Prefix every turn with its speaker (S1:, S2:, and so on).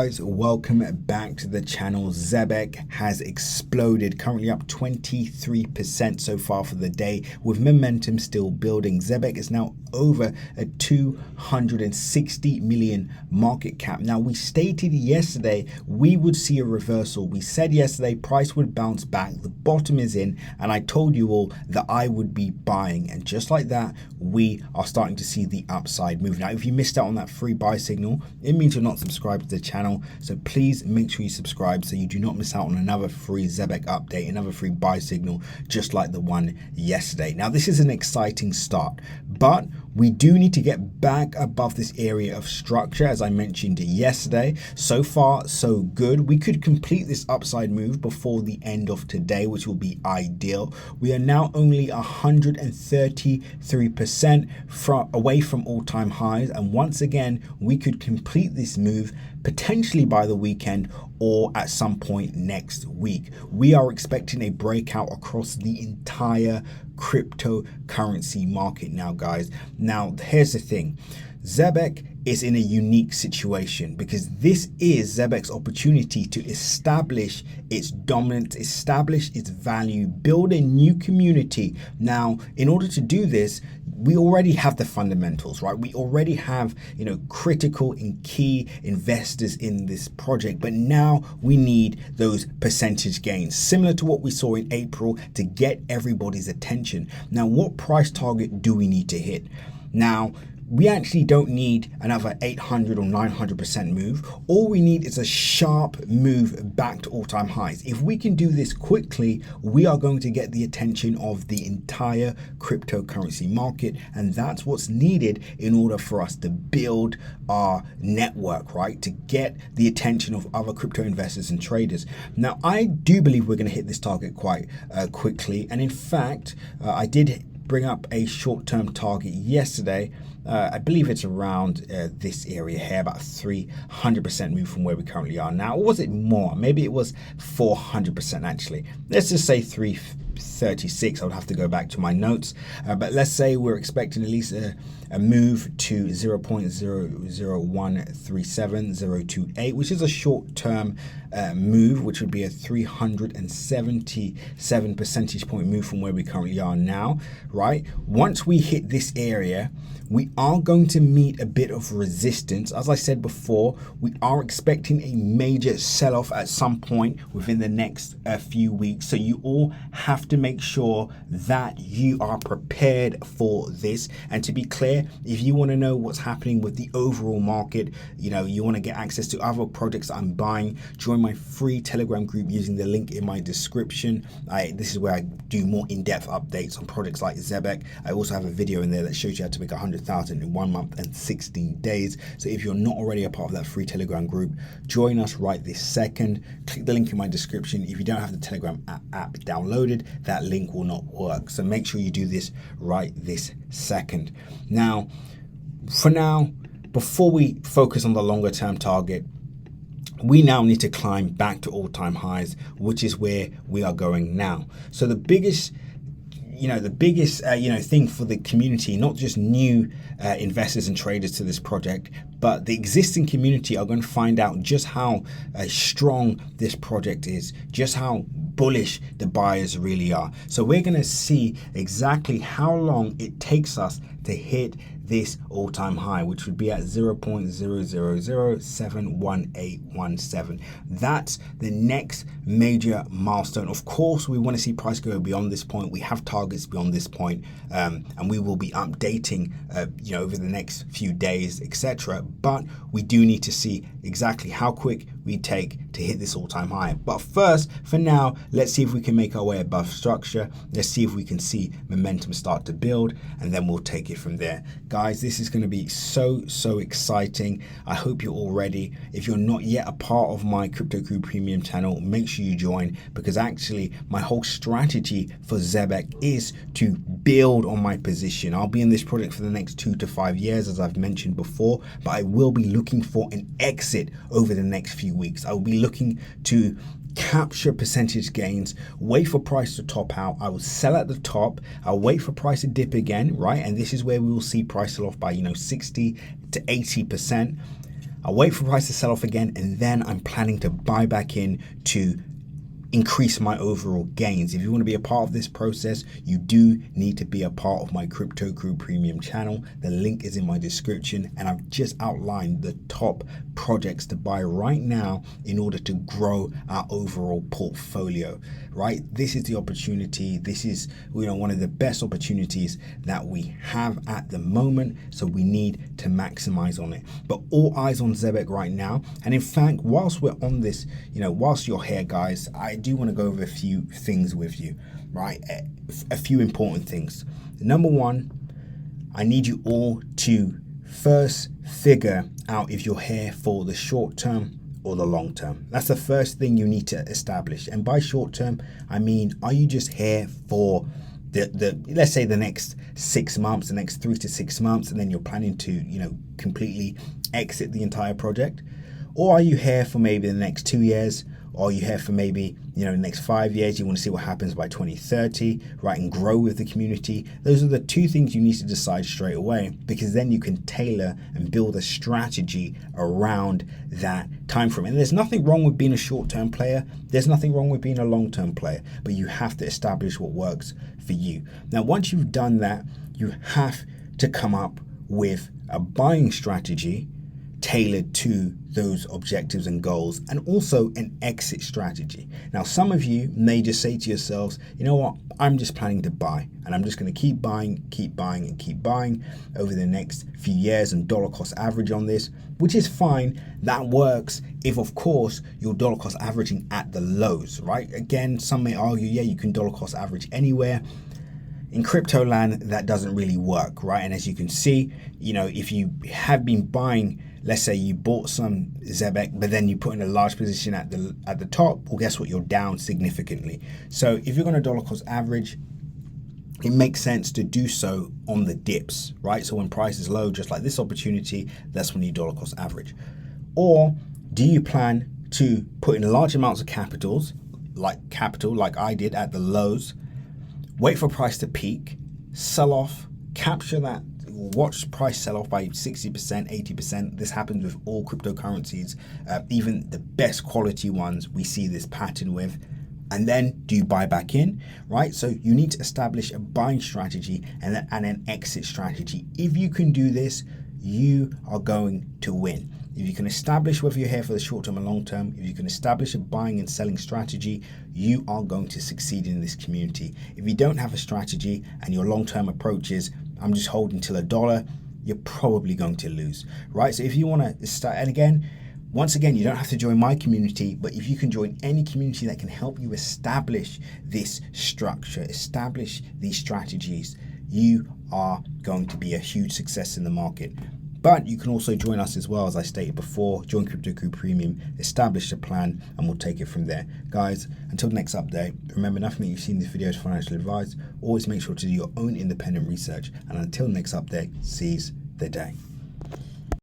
S1: Guys, welcome back to the channel. Zebeck has exploded, currently up 23% so far for the day, with momentum still building. Zebeck is now over a 260 million market cap. Now, we stated yesterday we would see a reversal. We said yesterday price would bounce back, the bottom is in, and I told you all that I would be buying, and just like that we are starting to see the upside move. Now, if you missed out on that free buy signal, it means you're not subscribed to the channel. So please make sure you subscribe so you do not miss out on another free Zebeck update, another free buy signal just like the one yesterday. Now, this is an exciting start, but we do need to get back above this area of structure, as I mentioned yesterday. So far, so good. We could complete this upside move before the end of today, which will be ideal. We are now only 133% away from all-time highs, and once again, we could complete this move potentially by the weekend or at some point next week. We are expecting a breakout across the entire cryptocurrency market now, guys. Now, here's the thing. Zebeck is in a unique situation because this is Zebeck's opportunity to establish its dominance, establish its value, build a new community. Now, in order to do this, we already have the fundamentals, right? We already have, critical and key investors in this project, but now we need those percentage gains, similar to what we saw in April, to get everybody's attention. Now, what price target do we need to hit? Now, we actually don't need another 800 or 900% move. All we need is a sharp move back to all-time highs. If we can do this quickly, we are going to get the attention of the entire cryptocurrency market, and that's what's needed in order for us to build our network, right? To get the attention of other crypto investors and traders. Now, I do believe we're going to hit this target quite quickly, and in fact, I did bring up a short-term target yesterday. I believe it's around this area here, about 300% move from where we currently are now. Or was it more? Maybe it was 400% actually. Let's just say 336. I would have to go back to my notes. But let's say we're expecting at least a move to 0.00137,028, which is a short-term move, which would be a 377 percentage point move from where we currently are now, right? Once we hit this area, we are going to meet a bit of resistance. As I said before, we are expecting a major sell-off at some point within the next few weeks. So you all have to make sure that you are prepared for this. And to be clear, if you want to know what's happening with the overall market, you want to get access to other projects I'm buying, join my free Telegram group using the link in my description. This is where I do more in-depth updates on projects like Zebec. I also have a video in there that shows you how to make 100,000 in 1 month and 16 days. So if you're not already a part of that free Telegram group, join us right this second. Click the link in my description. If you don't have the Telegram app downloaded, that link will not work. So make sure you do this right this second. Now, for now, before we focus on the longer term target, we now need to climb back to all-time highs, which is where we are going now. So the biggest thing for the community, not just new investors and traders to this project, but the existing community are going to find out just how strong this project is, just how bullish the buyers really are. So we're going to see exactly how long it takes us to hit this all-time high, which would be at 0.000071817. That's the next major milestone. Of course, we want to see price go beyond this point. We have targets beyond this point, and we will be updating over the next few days, etc. But we do need to see exactly how quick we take to hit this all-time high. But first, for now, let's see if we can make our way above structure. Let's see if we can see momentum start to build, and then we'll take it from there. Guys, this is going to be so exciting. I hope you're all ready. If you're not yet a part of my Crypto Crew Premium channel, make sure you join, because actually my whole strategy for Zebec is to build on my position. I'll be in this project for the next 2 to 5 years, as I've mentioned before, but I will be looking for an exit over the next few weeks. I will be looking to capture percentage gains, wait for price to top out. I will sell at the top. I'll wait for price to dip again, right? And this is where we will see price sell off by 60 to 80%. I'll wait for price to sell off again, and then I'm planning to buy back in to increase my overall gains. If you want to be a part of this process, you do need to be a part of my Crypto Crew Premium channel. The link is in my description, and I've just outlined the top projects to buy right now in order to grow our overall portfolio, right? This is the opportunity. This is, one of the best opportunities that we have at the moment, so we need to maximize on it. But all eyes on Zebec right now. And in fact, whilst we're on this, whilst you're here, guys, I do want to go over a few things with you, right? A few important things. Number one, I need you all to first figure out if you're here for the short term or the long term. That's the first thing you need to establish. And by short term, I mean, are you just here for the let's say the next 6 months, the next 3 to 6 months, and then you're planning to, completely exit the entire project? Or are you here for maybe the next 2 years? Or are you here for maybe, the next 5 years? You want to see what happens by 2030, right? And grow with the community. Those are the two things you need to decide straight away, because then you can tailor and build a strategy around that time frame. And there's nothing wrong with being a short-term player. There's nothing wrong with being a long-term player, but you have to establish what works for you. Now, once you've done that, you have to come up with a buying strategy tailored to those objectives and goals, and also an exit strategy. Now, some of you may just say to yourselves, you know what, I'm just planning to buy, and I'm just going to keep buying and keep buying over the next few years and dollar cost average on this, which is fine. That works if, of course, you're dollar cost averaging at the lows, right? Again, some may argue, yeah, you can dollar cost average anywhere. In crypto land, that doesn't really work, right? And as you can see, if you have been buying, let's say you bought some Zebec, but then you put in a large position at the top, well, guess what? You're down significantly. So if you're going to dollar cost average, it makes sense to do so on the dips, right? So when price is low, just like this opportunity, that's when you dollar cost average. Or do you plan to put in large amounts of capital, like I did at the lows, wait for price to peak, sell off, capture that, watch price sell off by 60%, 80%. This happens with all cryptocurrencies, even the best quality ones we see this pattern with. And then do you buy back in, right? So you need to establish a buying strategy and an exit strategy. If you can do this, you are going to win. If you can establish whether you're here for the short term and long term, if you can establish a buying and selling strategy, you are going to succeed in this community. If you don't have a strategy and your long term approach is, I'm just holding till $1, you're probably going to lose, right? So if you want to start, and once again, you don't have to join my community, but if you can join any community that can help you establish this structure, establish these strategies, you are going to be a huge success in the market. But you can also join us as well, as I stated before. Join Crypto Crew Premium, establish a plan, and we'll take it from there. Guys, until the next update, remember, nothing that you see in this video is financial advice. Always make sure to do your own independent research. And until the next update, seize the day.